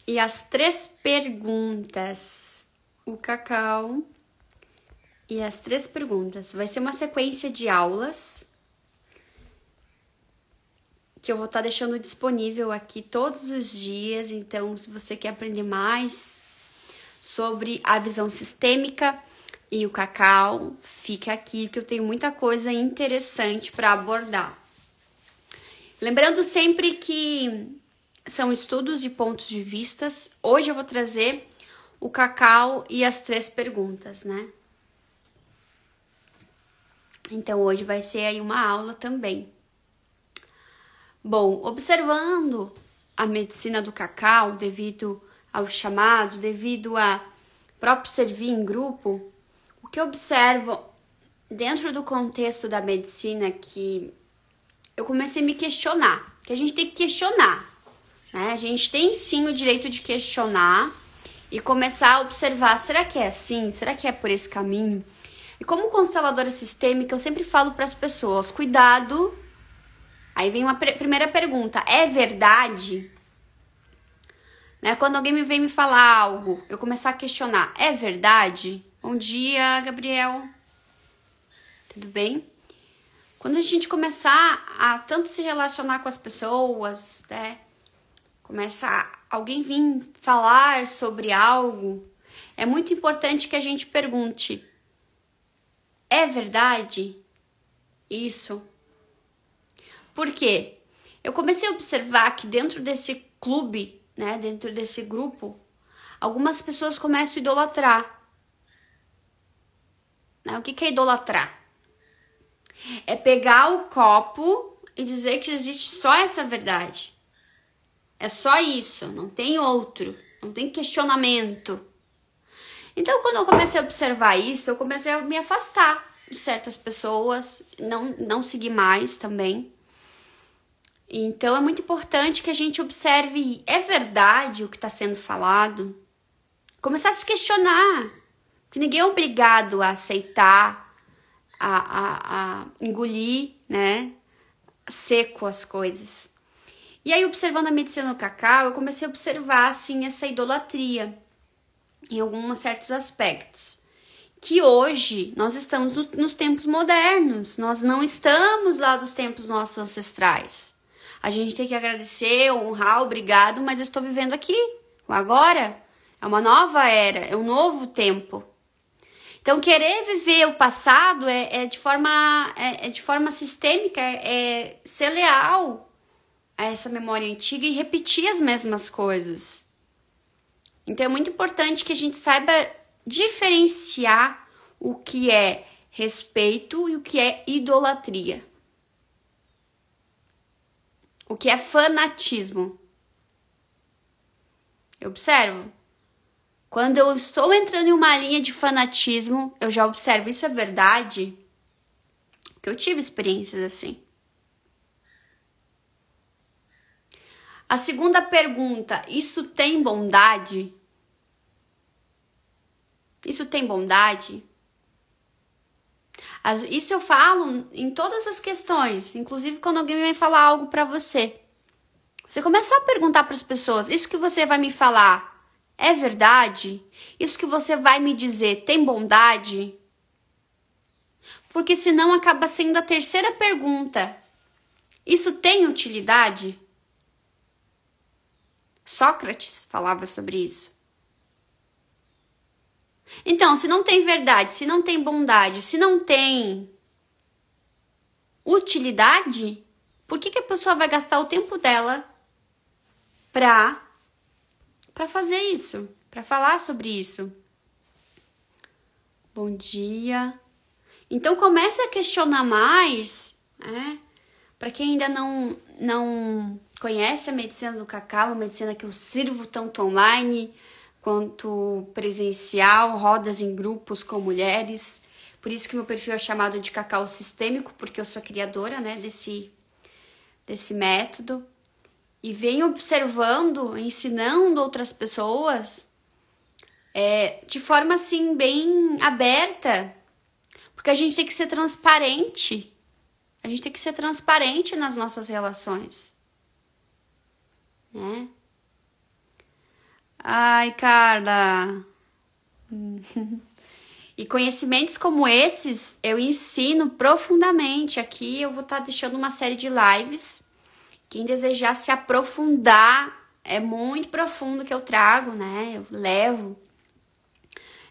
e as 3 perguntas. O cacau e as 3 perguntas. Vai ser uma sequência de aulas que eu vou estar deixando disponível aqui todos os dias. Então, se você quer aprender mais sobre a visão sistêmica e o cacau, fica aqui que eu tenho muita coisa interessante para abordar. Lembrando sempre que são estudos e pontos de vistas. Hoje eu vou trazer o cacau e as 3 perguntas, né? Então, hoje vai ser aí uma aula também. Bom, observando a medicina do cacau, devido ao chamado, devido a próprio servir em grupo, o que eu observo dentro do contexto da medicina que eu comecei a me questionar, que a gente tem que questionar, né? A gente tem sim o direito de questionar e começar a observar, será que é assim? Será que é por esse caminho? E como consteladora sistêmica, eu sempre falo para as pessoas, cuidado. Aí vem uma primeira pergunta, é verdade? Né? Quando alguém vem me falar algo, eu começar a questionar, é verdade? Bom dia, Gabriel. Tudo bem? Quando a gente começar a tanto se relacionar com as pessoas, né? Alguém vir falar sobre algo, é muito importante que a gente pergunte, é verdade isso? Por quê? Eu comecei a observar que dentro desse clube, né, dentro desse grupo, algumas pessoas começam a idolatrar. Né? O que é idolatrar? É pegar o copo e dizer que existe só essa verdade. É só isso, não tem outro, não tem questionamento. Então, quando eu comecei a observar isso, eu comecei a me afastar de certas pessoas, não seguir mais também. Então, é muito importante que a gente observe, é verdade o que está sendo falado? Começar a se questionar, porque ninguém é obrigado a aceitar, a engolir, né, seco as coisas. E aí, observando a medicina do cacau, eu comecei a observar, assim, essa idolatria em alguns certos aspectos. Que hoje nós estamos nos tempos modernos, nós não estamos lá dos tempos dos nossos ancestrais. A gente tem que agradecer, honrar, obrigado, mas eu estou vivendo aqui, agora. É uma nova era, é um novo tempo. Então, querer viver o passado é de forma sistêmica, é ser leal a essa memória antiga e repetir as mesmas coisas. Então, é muito importante que a gente saiba diferenciar o que é respeito e o que é idolatria. O que é fanatismo. Eu observo. Quando eu estou entrando em uma linha de fanatismo, eu já observo, isso é verdade? Porque eu tive experiências assim. A segunda pergunta, isso tem bondade? Isso tem bondade? Isso eu falo em todas as questões, inclusive quando alguém vem falar algo para você. Você começa a perguntar para as pessoas, isso que você vai me falar é verdade? Isso que você vai me dizer tem bondade? Porque senão acaba sendo a terceira pergunta. Isso tem utilidade? Sócrates falava sobre isso. Então, se não tem verdade, se não tem bondade, se não tem utilidade, por que a pessoa vai gastar o tempo dela para fazer isso, para falar sobre isso? Bom dia. Então, comece a questionar mais, né? Para quem ainda não conhece a medicina do cacau, a medicina que eu sirvo tanto online quanto presencial, rodas em grupos com mulheres. Por isso que meu perfil é chamado de cacau sistêmico, porque eu sou criadora, né, desse método. E venho observando, ensinando outras pessoas de forma assim bem aberta, porque a gente tem que ser transparente. A gente tem que ser transparente nas nossas relações, né? Ai, Carla. E conhecimentos como esses eu ensino profundamente. Aqui eu vou estar deixando uma série de lives. Quem desejar se aprofundar, é muito profundo que eu trago, né? Eu levo.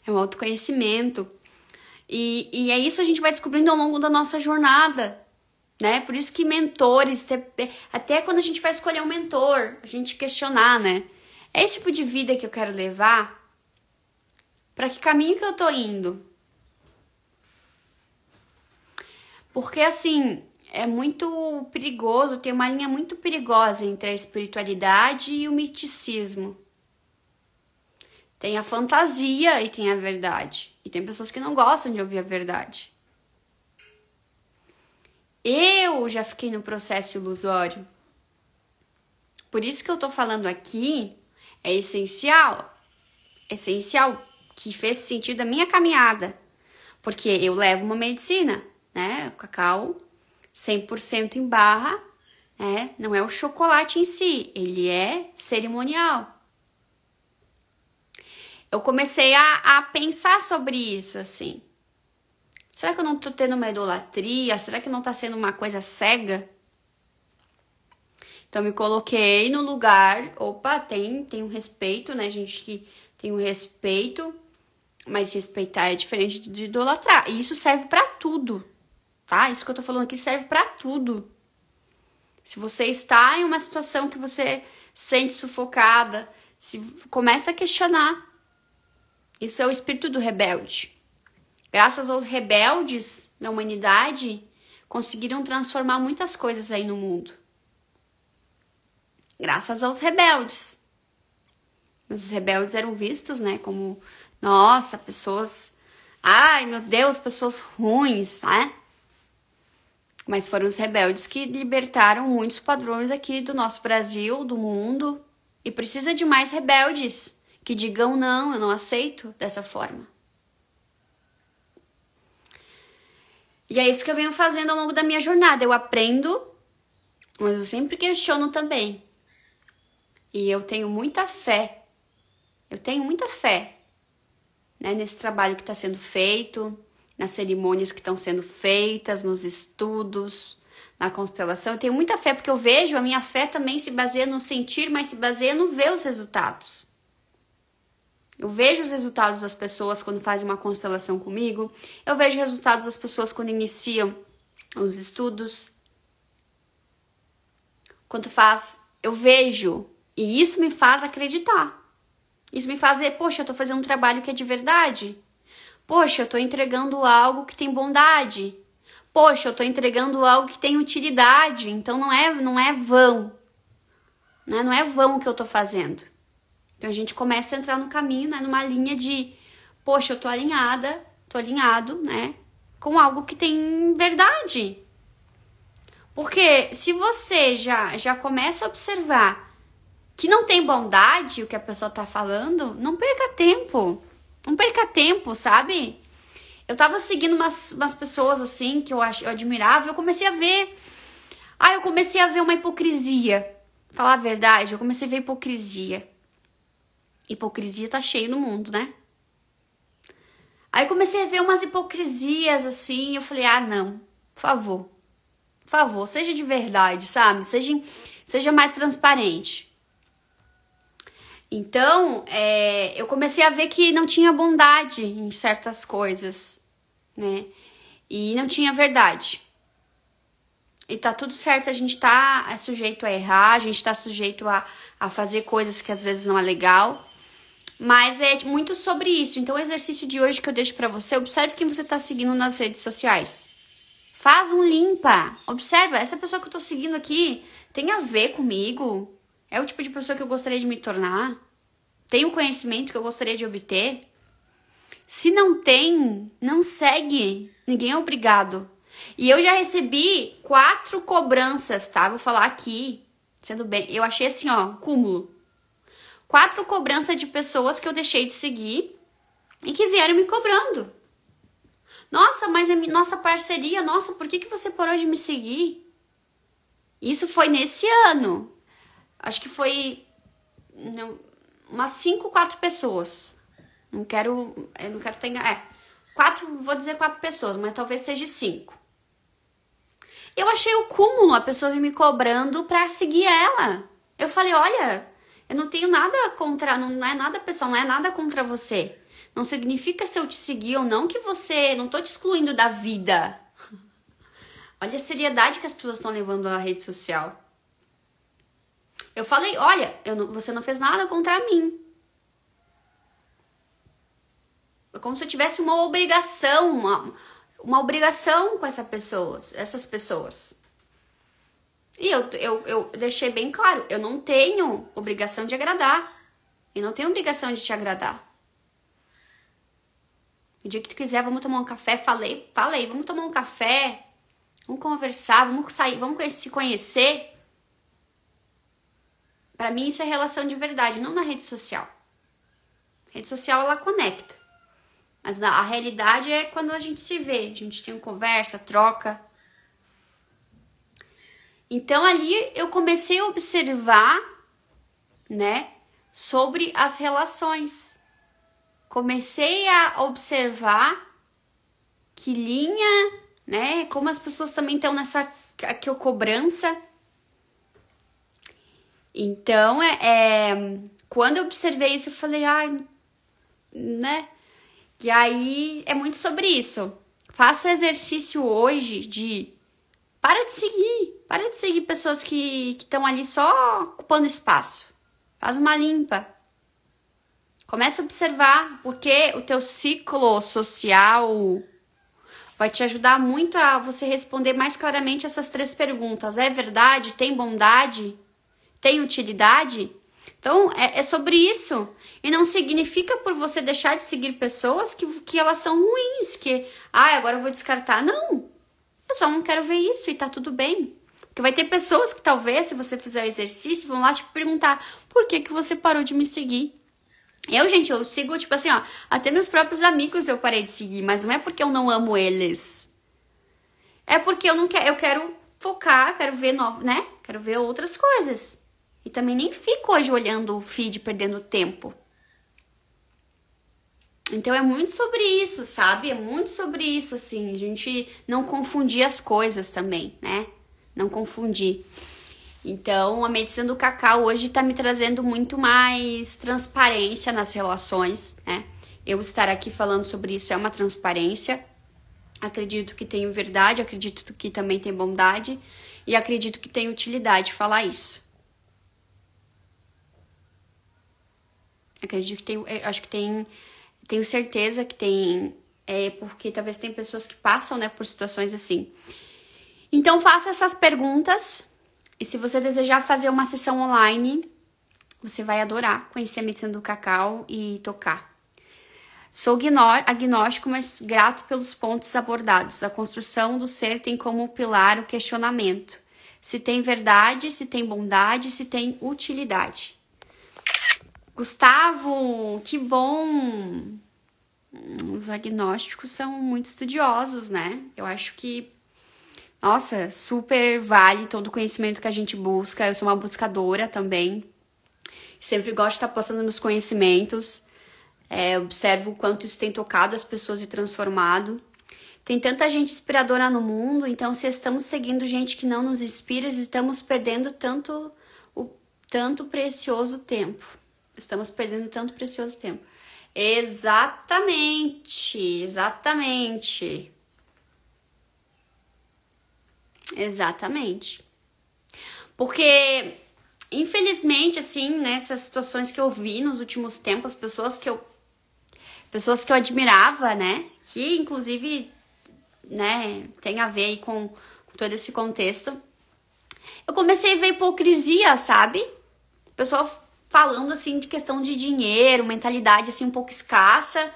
É um autoconhecimento. E é isso que a gente vai descobrindo ao longo da nossa jornada, né? Por isso que mentores, até quando a gente vai escolher um mentor, a gente questionar, né? É esse tipo de vida que eu quero levar? Para que caminho que eu tô indo? Porque assim, é muito perigoso, tem uma linha muito perigosa entre a espiritualidade e o misticismo. Tem a fantasia e tem a verdade. E tem pessoas que não gostam de ouvir a verdade. Eu já fiquei no processo ilusório. Por isso que eu tô falando aqui é essencial. Essencial que fez sentido a minha caminhada. Porque eu levo uma medicina, né? O cacau 100% em barra, né? Não é o chocolate em si, ele é cerimonial. Eu comecei a pensar sobre isso, assim. Será que eu não tô tendo uma idolatria? Será que não tá sendo uma coisa cega? Então, me coloquei no lugar. Opa, tem um respeito, né? Gente que tem um respeito, mas respeitar é diferente de idolatrar. E isso serve pra tudo, tá? Isso que eu tô falando aqui serve pra tudo. Se você está em uma situação que você sente sufocada, se começa a questionar. Isso é o espírito do rebelde. Graças aos rebeldes da humanidade, conseguiram transformar muitas coisas aí no mundo. Graças aos rebeldes. Os rebeldes eram vistos, né, como, nossa, pessoas, ai meu Deus, pessoas ruins, né? Mas foram os rebeldes que libertaram muitos padrões aqui do nosso Brasil, do mundo. E precisa de mais rebeldes que digam não, eu não aceito dessa forma. E é isso que eu venho fazendo ao longo da minha jornada. Eu aprendo, mas eu sempre questiono também. E eu tenho muita fé. Eu tenho muita fé, né, nesse trabalho que está sendo feito, nas cerimônias que estão sendo feitas, nos estudos, na constelação. Eu tenho muita fé porque eu vejo, a minha fé também se baseia no sentir, mas se baseia no ver os resultados. Eu vejo os resultados das pessoas quando fazem uma constelação comigo. Eu vejo os resultados das pessoas quando iniciam os estudos. Quando faz, eu vejo. E isso me faz acreditar. Isso me faz dizer, poxa, eu tô fazendo um trabalho que é de verdade. Poxa, eu tô entregando algo que tem bondade. Poxa, eu tô entregando algo que tem utilidade. Então não é vão. Né? Não é vão o que eu tô fazendo. Então a gente começa a entrar no caminho, né, numa linha de, poxa, eu tô alinhado, né, com algo que tem verdade. Porque se você já começa a observar que não tem bondade o que a pessoa tá falando, não perca tempo. Não perca tempo, sabe? Eu tava seguindo umas pessoas assim que eu admirava, eu comecei a ver. Eu comecei a ver uma hipocrisia. Falar a verdade, eu comecei a ver hipocrisia. Hipocrisia tá cheio no mundo, né? Aí comecei a ver umas hipocrisias assim, eu falei, não, por favor, seja de verdade, sabe? Seja mais transparente. Então, eu comecei a ver que não tinha bondade em certas coisas, né? E não tinha verdade. E tá tudo certo, a gente tá sujeito a errar, a gente tá sujeito a fazer coisas que às vezes não é legal. Mas é muito sobre isso. Então, o exercício de hoje que eu deixo pra você, observe quem você tá seguindo nas redes sociais. Faz um limpa. Observa, essa pessoa que eu tô seguindo aqui tem a ver comigo? É o tipo de pessoa que eu gostaria de me tornar? Tem o conhecimento que eu gostaria de obter? Se não tem, não segue. Ninguém é obrigado. E eu já recebi 4 cobranças, tá? Vou falar aqui, sendo bem. Eu achei assim, cúmulo. 4 cobranças de pessoas que eu deixei de seguir e que vieram me cobrando. Nossa, mas é nossa parceria. Nossa, por que você parou de me seguir? Isso foi nesse ano. Acho que foi umas 5, 4 pessoas. Eu não quero ter... vou dizer 4 pessoas, mas talvez seja 5. Eu achei o cúmulo, a pessoa vir me cobrando pra seguir ela. Eu falei, olha, eu não tenho nada contra, não é nada pessoal, não é nada contra você. Não significa se eu te seguir ou não que você, não tô te excluindo da vida. Olha a seriedade que as pessoas estão levando à rede social. Eu falei, olha, você não fez nada contra mim. É como se eu tivesse uma obrigação, uma obrigação com essas pessoas. E eu deixei bem claro, eu não tenho obrigação de agradar. Eu não tenho obrigação de te agradar. O dia que tu quiser, vamos tomar um café. Falei, vamos tomar um café. Vamos conversar, vamos sair, vamos se conhecer. Pra mim isso é relação de verdade, não na rede social. A rede social, ela conecta. Mas a realidade é quando a gente se vê. A gente tem uma conversa, troca. Então ali eu comecei a observar, né, sobre as relações. Comecei a observar que linha, né, como as pessoas também estão nessa cobrança. Então, quando eu observei isso, eu falei, né? E aí, é muito sobre isso. Faça o exercício hoje de... Para de seguir pessoas que estão ali só ocupando espaço. Faz uma limpa. Começa a observar, porque o teu ciclo social vai te ajudar muito a você responder mais claramente essas 3 perguntas. É verdade? Tem bondade? Tem utilidade? Então, é sobre isso. E não significa por você deixar de seguir pessoas que elas são ruins, que, agora eu vou descartar. Não, eu só não quero ver isso e tá tudo bem. Porque vai ter pessoas que talvez, se você fizer o exercício, vão lá te perguntar, por que você parou de me seguir? Eu sigo, tipo assim, até meus próprios amigos eu parei de seguir, mas não é porque eu não amo eles. É porque eu quero focar, quero ver né? Quero ver outras coisas. E também nem fico hoje olhando o feed, perdendo tempo. Então é muito sobre isso, sabe? É muito sobre isso, assim. A gente não confundir as coisas também, né? Não confundir. Então a medicina do cacau hoje tá me trazendo muito mais transparência nas relações, né? Eu estar aqui falando sobre isso é uma transparência. Acredito que tenho verdade, acredito que também tem bondade. E acredito que tem utilidade falar isso. Acredito que tenho certeza que tem, porque talvez tem pessoas que passam, né, por situações assim. Então faça essas perguntas, e se você desejar fazer uma sessão online, você vai adorar conhecer a medicina do cacau e tocar. Sou agnóstico, mas grato pelos pontos abordados. A construção do ser tem como pilar o questionamento. Se tem verdade, se tem bondade, se tem utilidade. Gustavo, que bom! Os agnósticos são muito estudiosos, né? Eu acho que, nossa, super vale todo o conhecimento que a gente busca. Eu sou uma buscadora também. Sempre gosto de estar passando nos conhecimentos. Observo o quanto isso tem tocado as pessoas e transformado. Tem tanta gente inspiradora no mundo, então se estamos seguindo gente que não nos inspira, estamos perdendo tanto precioso tempo. Estamos perdendo tanto precioso tempo. Exatamente. Porque, infelizmente, assim, nessas situações que eu vi nos últimos tempos, pessoas que eu admirava, né? Que, inclusive, né, tem a ver aí com todo esse contexto. Eu comecei a ver hipocrisia, sabe? O pessoal falando, assim, de questão de dinheiro, mentalidade, assim, um pouco escassa.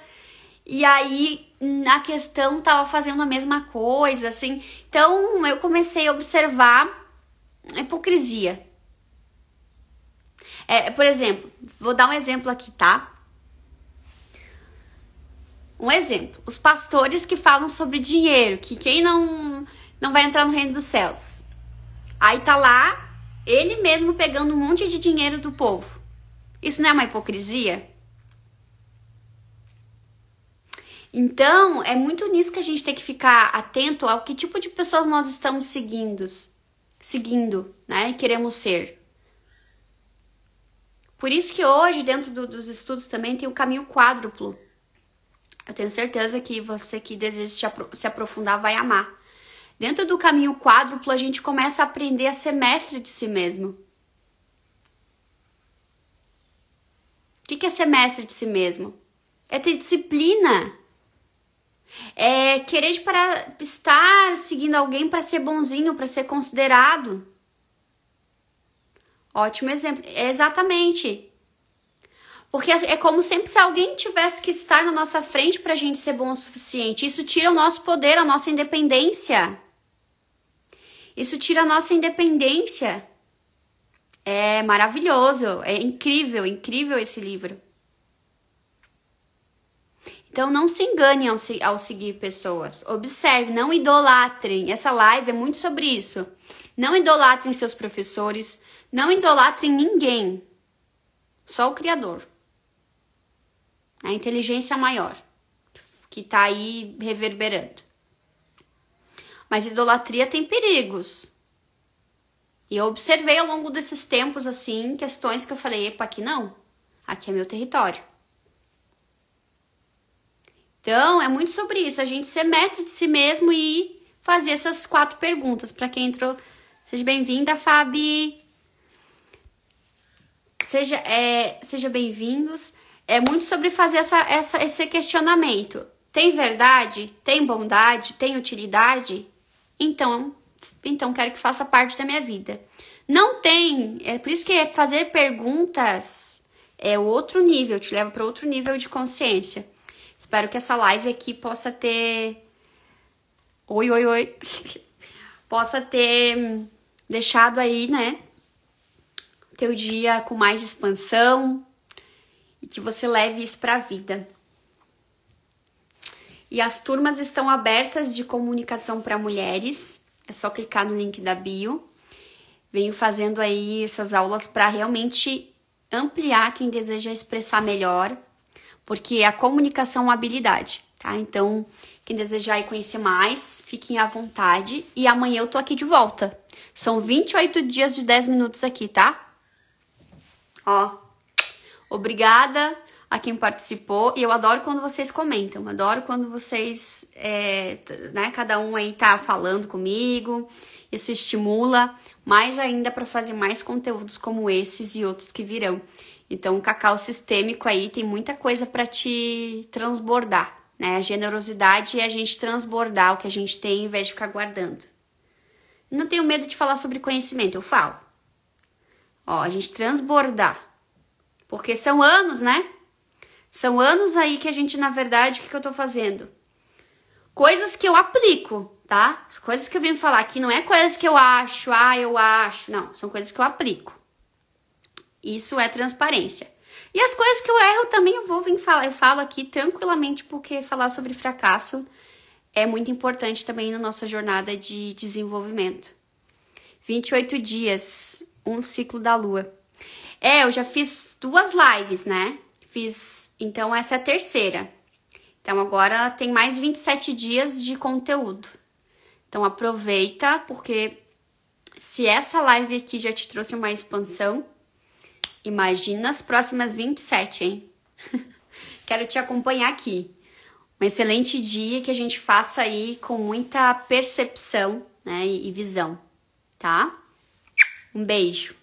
E aí, na questão, tava fazendo a mesma coisa, assim. Então, eu comecei a observar a hipocrisia. Por exemplo, vou dar um exemplo aqui, tá? Um exemplo. Os pastores que falam sobre dinheiro, que quem não vai entrar no reino dos céus. Aí tá lá, ele mesmo pegando um monte de dinheiro do povo. Isso não é uma hipocrisia? Então, é muito nisso que a gente tem que ficar atento ao que tipo de pessoas nós estamos seguindo, né? E queremos ser. Por isso que hoje, dentro dos estudos também, tem o caminho quádruplo. Eu tenho certeza que você que deseja se aprofundar vai amar. Dentro do caminho quádruplo, a gente começa a aprender a ser mestre de si mesmo. O que é ser mestre de si mesmo? É ter disciplina. É querer para estar seguindo alguém para ser bonzinho, para ser considerado. Ótimo exemplo. É exatamente. Porque é como sempre se alguém tivesse que estar na nossa frente pra gente ser bom o suficiente. Isso tira o nosso poder, a nossa independência. Isso tira a nossa independência. É maravilhoso, é incrível, incrível esse livro. Então não se engane ao seguir pessoas. Observe, não idolatrem. Essa live é muito sobre isso. Não idolatrem seus professores, não idolatrem ninguém. Só o Criador. A inteligência maior, que tá aí reverberando. Mas idolatria tem perigos. E eu observei ao longo desses tempos, assim, questões que eu falei, epa, aqui não. Aqui é meu território. Então, é muito sobre isso, a gente ser mestre de si mesmo e fazer essas 4 perguntas. Para quem entrou, seja bem-vinda, Fabi. Seja bem-vindos. É muito sobre fazer esse questionamento. Tem verdade? Tem bondade? Tem utilidade? Então quero que faça parte da minha vida. Não tem. É por isso que fazer perguntas é outro nível, te leva para outro nível de consciência. Espero que essa live aqui possa ter... Oi. Possa ter deixado aí, né? Teu dia com mais expansão. E que você leve isso para a vida. E as turmas estão abertas de comunicação para mulheres. É só clicar no link da bio. Venho fazendo aí essas aulas para realmente ampliar quem deseja expressar melhor. Porque a comunicação é uma habilidade, tá? Então, quem desejar ir conhecer mais, fiquem à vontade. E amanhã eu tô aqui de volta. São 28 dias de 10 minutos aqui, tá? Ó, obrigada a quem participou. E eu adoro quando vocês comentam. Adoro quando vocês, né, cada um aí tá falando comigo. Isso estimula mais ainda para fazer mais conteúdos como esses e outros que virão. Então, o cacau sistêmico aí tem muita coisa para te transbordar, né? A generosidade é a gente transbordar o que a gente tem, em vez de ficar guardando. Não tenho medo de falar sobre conhecimento, eu falo. Ó, a gente transbordar. Porque são anos, né? São anos aí que a gente, na verdade, o que eu tô fazendo? Coisas que eu aplico, tá? Coisas que eu venho falar aqui, não é coisas que eu acho, eu acho. Não, são coisas que eu aplico. Isso é transparência. E as coisas que eu erro também eu vou vir falar. Eu falo aqui tranquilamente porque falar sobre fracasso é muito importante também na nossa jornada de desenvolvimento. 28 dias, um ciclo da lua. Eu já fiz 2 lives, né? Então essa é a terceira. Então agora tem mais 27 dias de conteúdo. Então aproveita, porque se essa live aqui já te trouxe uma expansão, imagina as próximas 27, hein? Quero te acompanhar aqui. Um excelente dia, que a gente faça aí com muita percepção, né, e visão, tá? Um beijo.